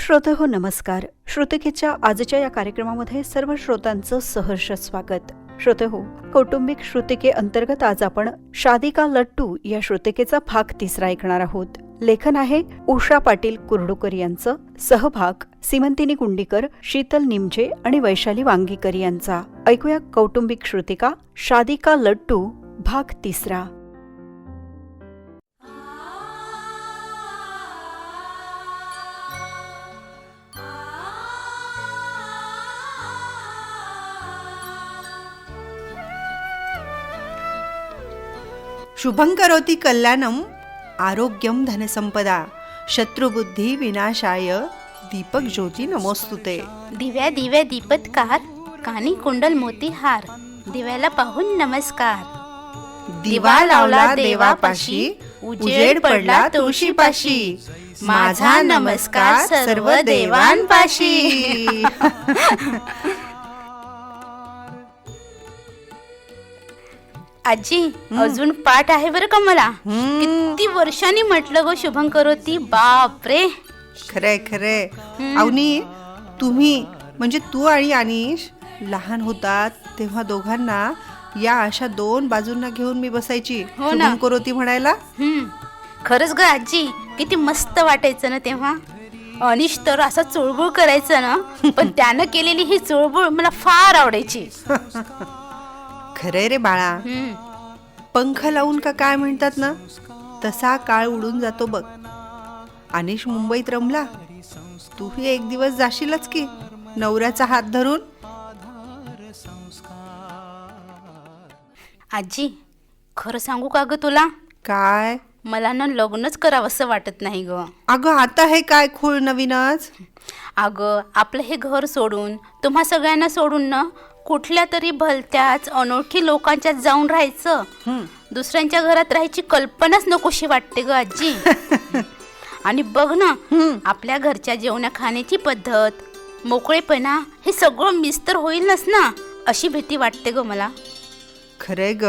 श्रोते हो नमस्कार. श्रोतिकेच्या आजच्या या कार्यक्रमामध्ये सर्व श्रोतांचं सहर्ष स्वागत. श्रोते हो, कौटुंबिक श्रुतिके अंतर्गत आज आपण शादी का लट्टू या श्रुतिकेचा भाग 3 ऐकणार आहोत. लेखन आहे उषा पाटील कुर्डुकर यांचं, सहभाग सीमंतिनी कुंडीकर, शीतल निमजे आणि वैशाली वांगीकर यांचा. ऐकूया कौटुंबिक श्रुतिका शादी का लट्टू भाग 3. शुभं करोति कल्याणं आरोग्यं धनसंपदा शत्रुबुद्धी विनाशाय दीपक ज्योती नमोस्तुते. दिव्या दिव्या दीपत्कार, कानी कुंडल मोती हार, दिव्याला पाहून नमस्कार. दिवा लावला देवापाशी, उजेड पडला तुळशीपाशी, माझा नमस्कार सर्व देवांपाशी. आजी, अजून पाठ आहे बरं का मला. किती वर्षांनी म्हटलं गो शुभं करोती. बाप रे, खरे खरे. अवनी, तुम्ही म्हणजे तू आणि अनिश लहान होतात तेव्हा दोघांना या अशा 2 बाजूंना घेऊन मी बसायची हो ना. शुभं करोती म्हणायला. खरंच ग आजी, किती मस्त वाटायचं ना तेव्हा. अनिश तर असा चुळबुळ करायचं ना, पण त्यानं केलेली ही चुळबुळ मला फार आवडायची. खरे रे बाळा, पंख लावून का काय म्हणतात ना, तसा काळ उडून जातो बघ. अनिश मुंबईत रमला, तूही एक दिवस जाशीलच की नवऱ्याचा हात धरून. आजी, खरं सांगू का ग तुला, काय? मला ना लग्नच करावंसं वाटत नाही ग. अगं आता हे काय खूळ नवीनच. अगं, आपलं हे घर सोडून, तुम्हा सगळ्यांना सोडून ना कुठल्या तरी भलत्याच अनोळखी लोकांच्यात जाऊन राहायचं, दुसऱ्यांच्या घरात राहायची कल्पनाच नकोशी वाटते ग आजी. आणि बघ ना, आपल्या घरच्या जेवणा खाण्याची पद्धत, मोकळेपणा, हे सगळं मिस्तर होईलच ना, अशी भीती वाटते ग मला. खरंय ग,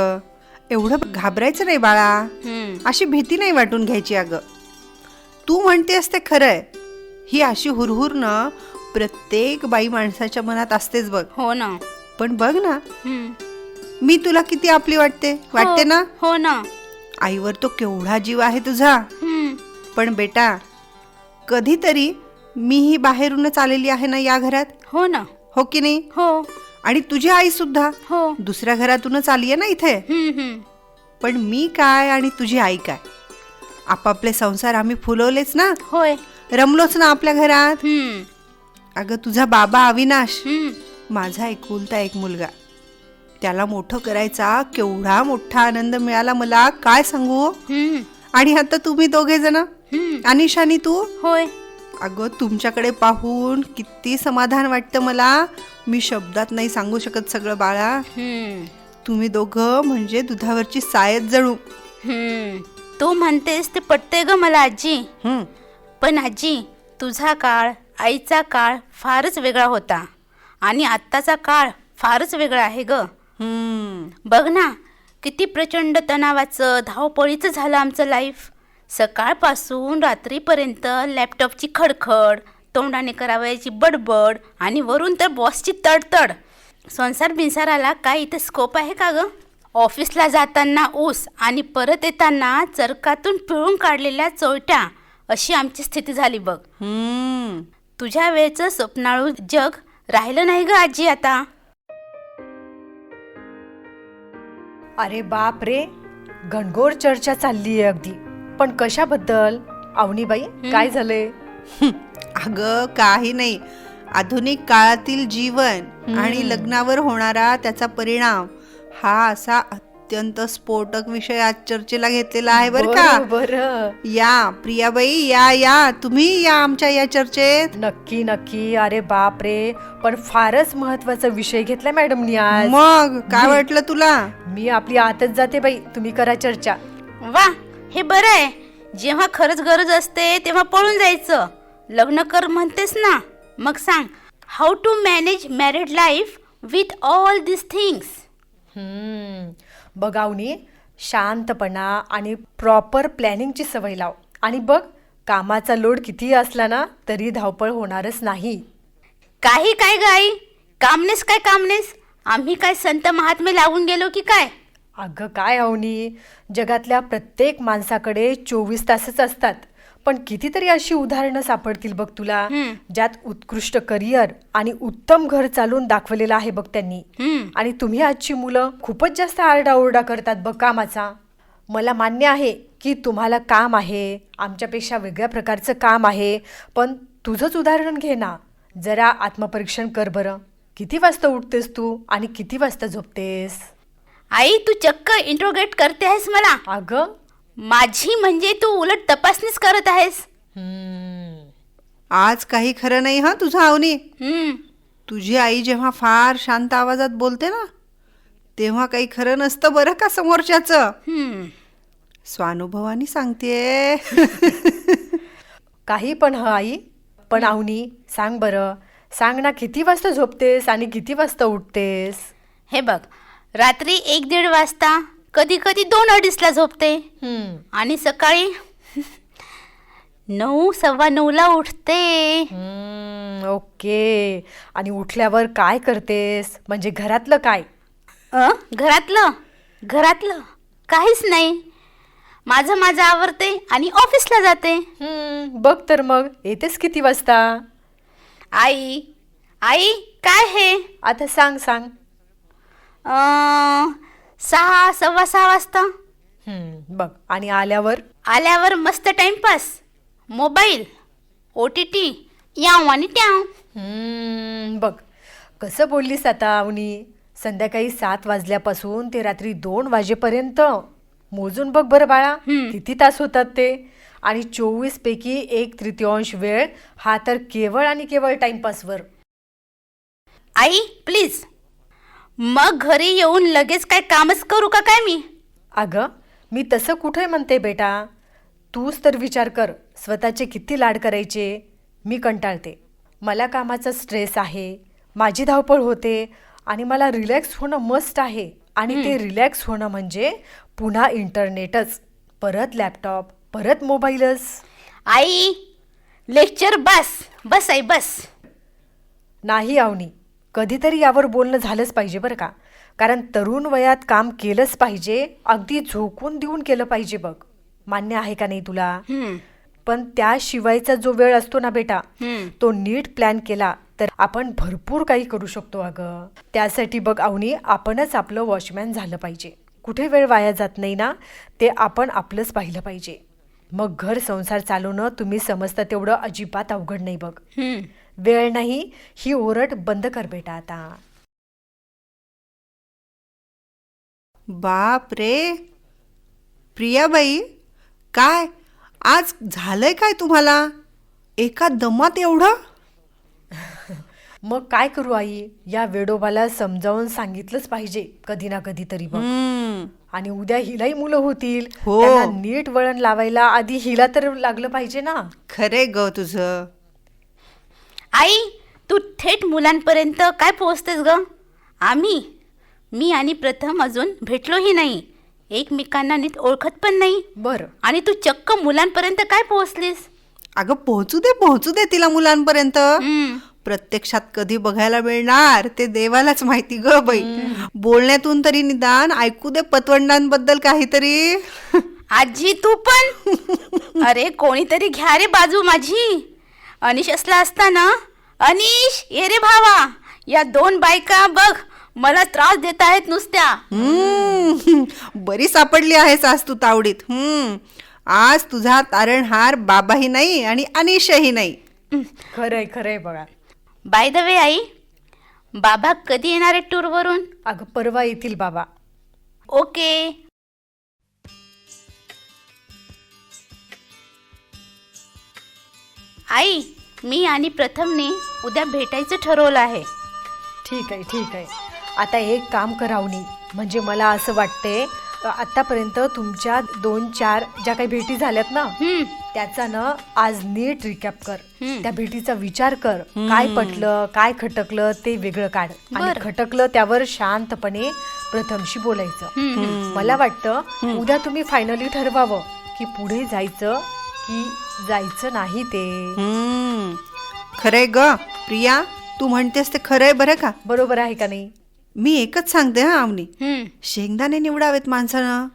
एवढं घाबरायचं नाही बाळा. अशी भीती नाही वाटून घ्यायची. अगं, तू म्हणतेस ते खरंय. ही अशी हुरहुर ना प्रत्येक बाई माणसाच्या मनात असतेच बघ. हो ना. पण बघ ना, मी तुला किती आपली वाटते ना. हो ना. आईवर तो केवढा जीव आहे तुझा. पण बेटा, कधीतरी मीही बाहेरूनच आलेली आहे ना या घरात. हो ना. हो की नाही? हो. आणि तुझी आई सुद्धा हो. दुसऱ्या घरातूनच आली आहे ना इथे. पण मी काय आणि तुझी आई काय, आपापले संसार आम्ही फुलवलेच ना. होय. रमलोच ना आपल्या घरात. अगं, तुझा बाबा अविनाश, माझा एकुलता एक मुलगा, त्याला मोठं करायचा केवढा मोठा आनंद मिळाला मला, काय सांगू. आणि आता तुम्ही दोघे जण, अनिश आणि तू. होय. अगं, तुमच्याकडे पाहून किती समाधान वाटतं मला. मी शब्दात नाही सांगू शकत सगळं बाळा. तुम्ही दोघं म्हणजे दुधावरची सायच जणू. तू म्हणतेस ते पटते ग मला आजी. पण आजी, तुझा काळ, आईचा काळ फारच वेगळा होता आणि आत्ताचा काळ फारच वेगळा आहे ग. बघ ना, किती प्रचंड तणावाचं, धावपळीचं झालं आमचं लाईफ. सकाळपासून रात्रीपर्यंत लॅपटॉपची खडखड, तोंडाने करावयाची बडबड, आणि वरून तर बॉसची तडतड. संसार बिनसाराला काय इथे स्कोप आहे का ग? ऑफिसला जाताना ऊस आणि परत येताना चरकातून पिळून काढलेल्या चोयट्या, अशी आमची स्थिती झाली बघ. तुझ्या वेळचं स्वप्नाळू जग राहिलं नाही ग आजी आता. अरे बाप रे, घनघोर चर्चा चालली आहे अगदी. पण कशाबद्दल अवनीबाई, काय झालंय? अगं, काही नाही. आधुनिक काळातील जीवन आणि लग्नावर होणारा त्याचा परिणाम, हा असा अत्यंत स्फोटक विषय आज चर्चेला घेतलेला आहे बरं का. बरं. या प्रियाबाई, या तुम्ही या आमच्या या चर्चेत. नक्की नक्की. अरे बाप रे, पण फारच महत्वाचा विषय घेतलाय मॅडमनी आज. मग काय वाटलं तुला? मी आपली आतच जाते बाई, तुम्ही करा चर्चा. वा, हे बरं आहे. जेव्हा खरंच गरज असते तेव्हा पळून जायचं. लग्न कर म्हणतेस ना, मग सांग, how to manage married life with all this things. बघावनी, शांतपणा आणि प्रॉपर प्लॅनिंगची सवय लाव आणि बघ कामाचा लोड कितीही असला ना तरी धावपळ होणारच नाही. काही काय ग आई, कामनेस काय कामनेस, आम्ही काय संत महात्मे लागून गेलो की काय? अगं काय अवनी, जगातल्या प्रत्येक माणसाकडे 24 तासच असतात. पण कितीतरी अशी उदाहरणं सापडतील बघ तुला, ज्यात उत्कृष्ट करिअर आणि उत्तम घर चालवून दाखवलेलं आहे बघ त्यांनी. आणि तुम्ही आजची मुलं खूपच जास्त आरडाओरडा करतात बघ कामाचा. मला मान्य आहे की तुम्हाला काम आहे, आमच्यापेक्षा वेगळ्या प्रकारचं काम आहे, पण तुझंच उदाहरण घे ना. जरा आत्मपरीक्षण कर बरं. किती वाजता उठतेस तू आणि किती वाजता झोपतेस? आई तू चक्क इंट्रोगेट करते आहेस मला. अगं माझी म्हणजे तू उलट तपासणीच करत आहेस. आज काही खरं नाही हा तुझं अवनी. हम्म. तुझी आई जेव्हा फार शांत आवाजात बोलते ना तेव्हा काही खरं नसतं बरं का समोरच्याचं. स्वानुभवानी सांगतेय. काही पण आई, पण अवनी सांग बरं, सांग ना किती वाजता झोपतेस आणि किती वाजता उठतेस? हे बघ, रात्री 1-1:30 वाजता, कधी कधी 2-2:30ला झोपते आणि सकाळी 9-9:15ला उठते. ओके. आणि उठल्यावर काय करतेस? म्हणजे घरातलं काय? घरातलं काहीच नाही. माझं आवरते आणि ऑफिसला जाते. बघ तर मग येतेस किती वाजता? आई काय हे? आता सांग. 6-6:15 वाजता. बघ, आणि आल्यावर मस्त टाइमपास, मोबाईल, OTT, याव आणि ट्याव. बघ कसं बोललीस आता अवनी. संध्याकाळी 7 वाजल्यापासून ते रात्री 2 वाजेपर्यंत मोजून बघ बरं बाळा, किती तास होतात ते. आणि 24 पैकी 1/3 वेळ हा तर केवळ आणि केवळ टाइमपासवर. आई प्लीज, मग घरी येऊन लगेच काय कामच करू का काय मी? अगं मी तसं कुठे म्हणते बेटा. तूच तर विचार कर, स्वतःचे किती लाड करायचे. मी कंटाळते, मला कामाचा स्ट्रेस आहे, माझी धावपळ होते आणि मला रिलॅक्स होणं मस्ट आहे. आणि ते रिलॅक्स होणं म्हणजे पुन्हा इंटरनेटच, परत लॅपटॉप, परत मोबाईलच. आई लेक्चर बस आई बस. नाही अवनी, कधीतरी यावर बोलणं झालंच पाहिजे बरं का. कारण तरुण वयात काम केलंच पाहिजे, अगदी झोकून देऊन केलं पाहिजे बघ. मान्य आहे का नाही तुला? पण त्याशिवायचा जो वेळ असतो ना बेटा, तो नीट प्लॅन केला तर आपण भरपूर काही करू शकतो अगं. त्यासाठी बघ अवनी, आपणच आपलं वॉचमॅन झालं पाहिजे. कुठे वेळ वाया जात नाही ना, ते आपण आपलंच पाहिलं पाहिजे. मग घर संसार चालवणं तुम्ही समजता तेवढं अजिबात अवघड नाही बघ. वेळ नाही ही ओरड बंद कर बेटा आता. बाप रे प्रियाबाई, काय आज झालंय काय तुम्हाला? एका दमात एवढं? मग काय करू आई, या वेडोबाला समजावून सांगितलंच पाहिजे कधी ना कधी तरी बघ. आणि उद्या हिलाही मुलं होतील, त्यांना नीट वळण लावायला आधी हिला तर लागलं पाहिजे ना. खरे ग तुझं. आई तू थेट मुलांपर्यंत काय पोहोचतेस ग? मी आणि प्रथम अजून भेटलोही नाही, एकमेकांना नीट ओळखत पण नाही. बरं, आणि तू चक्क मुलांपर्यंत काय पोहोचलीस? अगं पोहोचू दे तिला मुलांपर्यंत. प्रत्यक्षात कधी बघायला मिळणार ते देवालाच माहिती ग बाई. बोलण्यातून तरी निदान ऐकू दे पतवंडांबद्दल काहीतरी. आजी तू पण अरे कोणीतरी घ्या रे बाजू माझी. अनिश असला असता ना. अनिश ये रे भावा, या 2 बायका बघ मला त्रास देत आहेत नुसत्या. बरी सापडली आहेस आज तू तावडीत. आज तुझा तारणहार बाबाही नाही आणि अनिशही नाही. खरंय बघा. बाय द वे आई, बाबा कधी येणार आहे टूरवरून? अगं परवा येतील बाबा. ओके. आई मी आणि प्रथमने उद्या भेटायचं ठरवलं आहे. ठीक आहे. आता एक काम करावनी, म्हणजे मला असं वाटते आतापर्यंत तुमच्या 2-4 ज्या काही भेटी झाल्यात ना, त्याचा ना आज नीट रिकॅप कर. त्या भेटीचा विचार कर, काय पटलं काय खटकलं ते वेगळं काढ. आणि खटकलं त्यावर शांतपणे प्रथमशी बोलायचं. मला वाटतं उद्या तुम्ही फायनली ठरवावं की पुढे जायचं की जायचं नाही ते. खरंय ग प्रिया, तू म्हणतेस ते खरंय बरं का. बरोबर आहे का नाही? मी एकच सांगते हा आवनी, हम्म, शेंगदाणे निवडावेत माणसानं,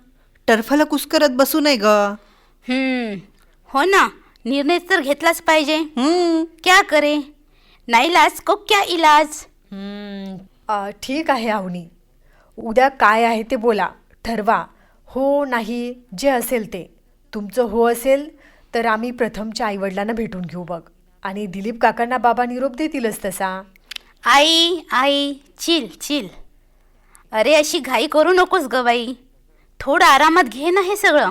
टर्फला कुस्करत बसू नये ग. हो ना, निर्णय तर घेतलाच पाहिजे. हम्म. क्या करे, नाईलाज को क्या इलाज. ठीक आहे आवनी, उद्या काय आहे ते बोला, ठरवा. हो नाही जे असेल ते. तुमचं हो असेल तर आम्ही प्रथमच्या आईवडिलांना भेटून घेऊ बघ, आणि दिलीप काकांना बाबा निरोप देतीलच तसा. आई आई चिल चिल. अरे अशी घाई करू नकोस ग बाई, थोडं आरामात घे ना हे सगळं.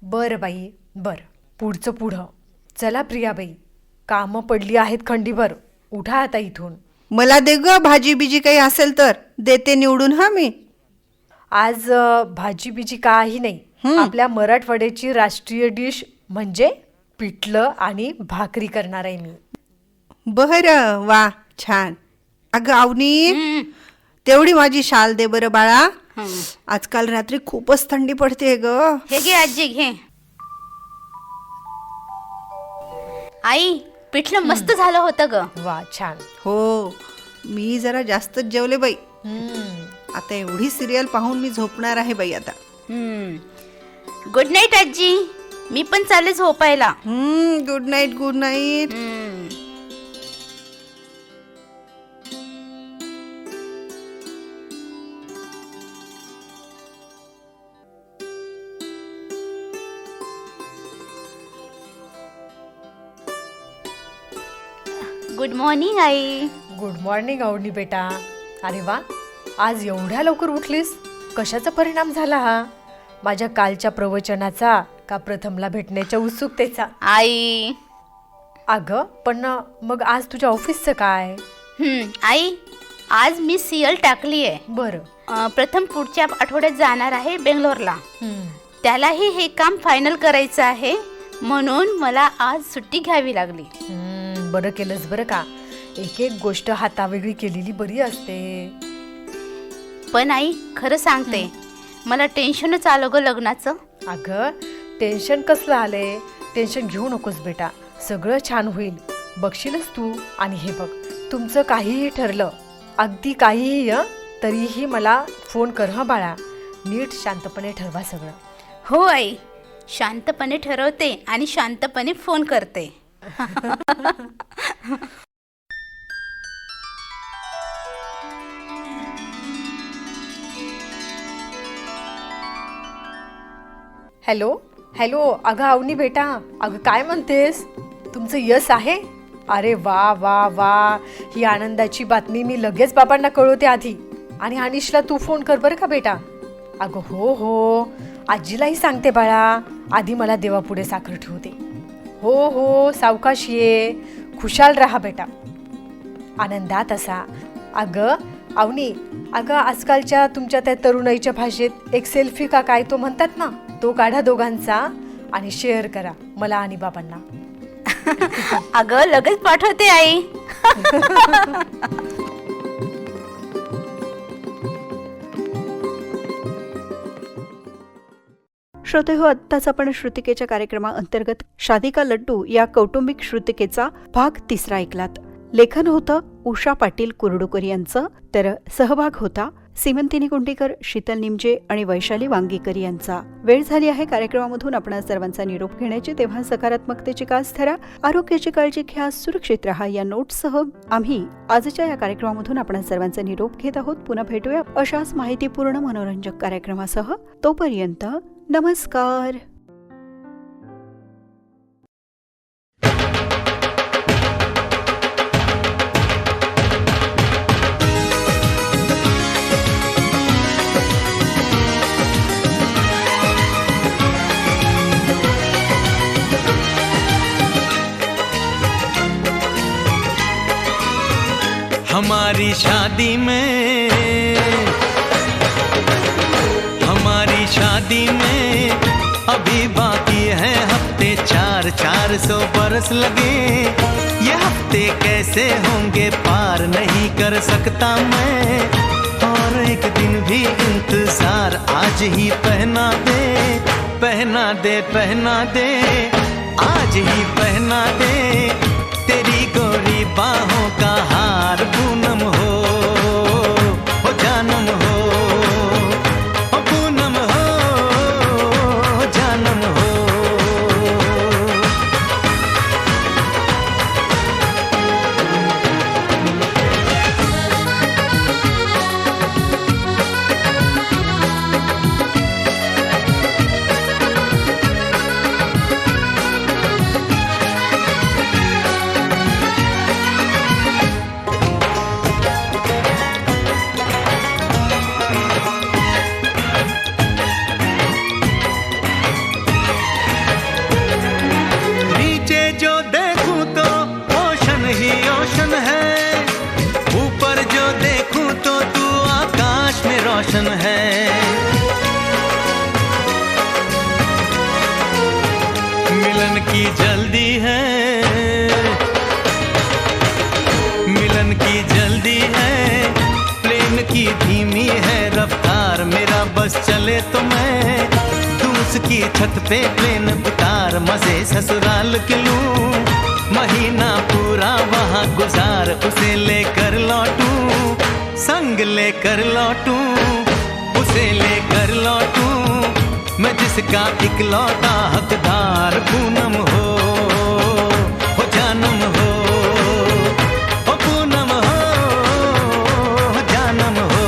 बरं बाई बरं, पुढचं पुढं. चला प्रियाबाई, कामं पडली आहेत खंडीभर, उठा आता इथून. मला दे ग भाजी बिजी काही असेल तर, देते निवडून हा मी. आज भाजी बिजी काही नाही. आपल्या मराठवाड्याची राष्ट्रीय डिश म्हणजे पिठलं आणि भाकरी करणार आहे मी. बरं, वा छान. अगं आवनी, तेवढी माझी शाल दे बरं बाळा. आजकाल रात्री खूपच थंडी पडते ग. हे घे आजी घे. आई पिठलं मस्त झालं होतं ग. वा छान. हो, मी जरा जास्तच जेवले बाई. आता एवढी सिरियल पाहून मी झोपणार आहे बाई आता. गुड नाईट आजी, मी पण चालले झोपायला. Good night, good night. Good morning आई. गुड मॉर्निंग आवनी बेटा. अरे वा, आज एवढ्या लवकर उठलीस, कशाचा परिणाम झाला हा? माझ्या कालच्या प्रवचनाचा का प्रथमला भेटण्याच्या उत्सुकतेचा? आई अगं पण मग आज तुझ्या ऑफिसचं काय? आई आज मी सीएल टाकली आहे. बरं. प्रथम पुढच्या आठवड्यात जाणार आहे बेंगलोरला. त्यालाही हे काम फायनल करायचं आहे, म्हणून मला आज सुट्टी घ्यावी लागली. बरं केलंस बरं का. एक एक गोष्ट हातावेगळी केलेली बरी असते. पण आई खरं सांगते, मला टेन्शनच आलं ग लग्नाचं. अगं टेन्शन कसलं आलंय? टेन्शन घेऊ नकोस बेटा, सगळं छान होईल, बघशीलच तू. आणि हे बघ, तुमचं काहीही ठरलं, अगदी काहीही तरीही मला फोन कर हं बाळा. नीट शांतपणे ठरवा सगळं. हो आई, शांतपणे ठरवते आणि शांतपणे फोन करते. Hello hello. अगं आवनी बेटा, अगं काय म्हणतेस? तुमचं यश आहे? अरे वा वा वा, ही आनंदाची बातमी मी लगेच बाबांना कळवते आधी. आणि अनिशला तू फोन कर बरं का बेटा. अगं हो हो, आजीलाही सांगते बाळा. आधी मला देवापुढे साखर ठेवते. हो हो, सावकाश ये, खुशाल राहा बेटा, आनंदात असा. अगं आवनी, अगं आजकालच्या तुमच्या त्या तरुणाईच्या भाषेत एक सेल्फी का काय तो म्हणतात ना, तो काढा दोघांचा आणि शेअर करा मला आणि बाबांना. अगं लगेच पाठवते आई. श्रोते हो, आत्ताच आपण श्रुतिकेच्या कार्यक्रमाअंतर्गत शादी का लड्डू या कौटुंबिक श्रुतिकेचा भाग 3 ऐकलात. लेखन होतं उषा पाटील कुर्डुकर यांचं, तर सहभाग होता सीमंतिनी कुंडीकर, शीतल निमजे आणि वैशाली वांगीकर यांचा. वेळ झाली आहे कार्यक्रमामधून आपणा सर्वांचा निरोप घेण्याची, तेव्हा सकारात्मकतेची कास धरा, आरोग्याची काळजी घ्या, सुरक्षित राहा या नोटसह आम्ही आजच्या या कार्यक्रमामधून आपणा सर्वांचा निरोप घेत आहोत. पुन्हा भेटूया अशाच माहितीपूर्ण मनोरंजक कार्यक्रमासह. तोपर्यंत नमस्कार. हमारी शादी में अभी बाकी है हफ्ते 400 बरस लगे. ये हफ्ते कैसे होंगे पार नहीं कर सकता मैं, और एक दिन भी इंतजार आज ही पहना दे, पहना दे, पहना दे. आज ही पहना दे तेरी गोरी बाहों का हार, पूनम हो जानम हो, पूनम हो जानम हो। नीचे जो देखूं तो ओशन ही ओशन है, ऊपर जो देखूं तो तू आकाश में रोशन है। मिलन की जल्दी है, मिलन की जल्दी है, प्लेन की धीमी है रफ्तार, मेरा बस चले तो मैं तू उसकी छत पे प्लेन उतार, मजे ससुराल के लूं, महीना पूरा वहाँ गुजार, उसे लेकर लौटूं, संग लेकर लौटूं, उसे लेकर लौटूं, मैं जिसका इकलौता हकदार, पूनम हो जानम हो, पूनम हो जानम हो।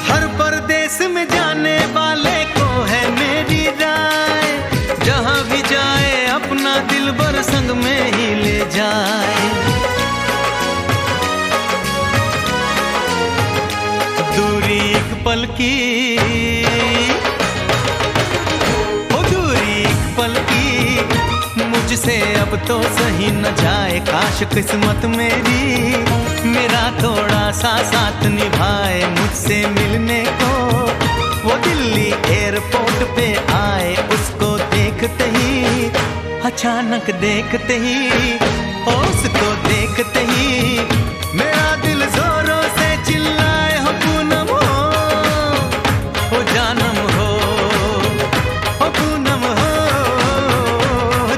हर परदेस में जाने वाले को है मेरी राय, जहां भी जाए अपना दिलबर संग में ही ले जाए। दूरी एक पल की, ओ दूरी एक पल की, मुझसे अब तो सही न जाए, काश किस्मत मेरी मेरा थोड़ा सा साथ निभाए, मुझसे मिलने को वो दिल्ली एयरपोर्ट पे आए, उसको देखते ही अचानक देखते ही, उसको देखते ही मेरा दिल जोरों से चिल्लाए, हो पूनम हो जानम हो, पूनम हो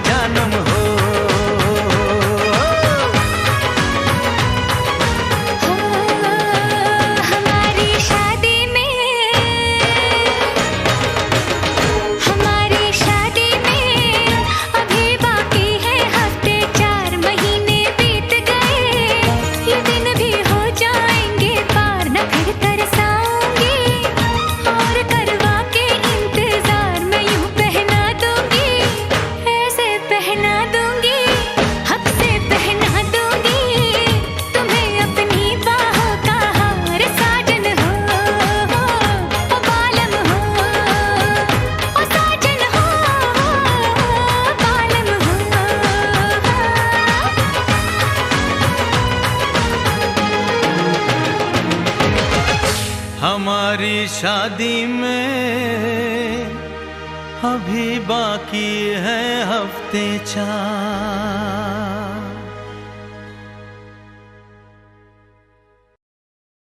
जानम हो। हमारी शादी में अभी बाकी है हफ्ते 4 महीने बीत गए, ये दिन भी हो जाएंगे पार, न फिर तरसाऊंगी और करवा के इंतजार, मैं यूं पहना दूंगी, ऐसे पहना दूंगी, हक से पहना दूंगी तुम्हें अपनी बाहों का हार, साजन हो ओ बालम हो, ओ साजन हो बालम हो। हमारी शादी में अभी बाकी है हफ्ते 4।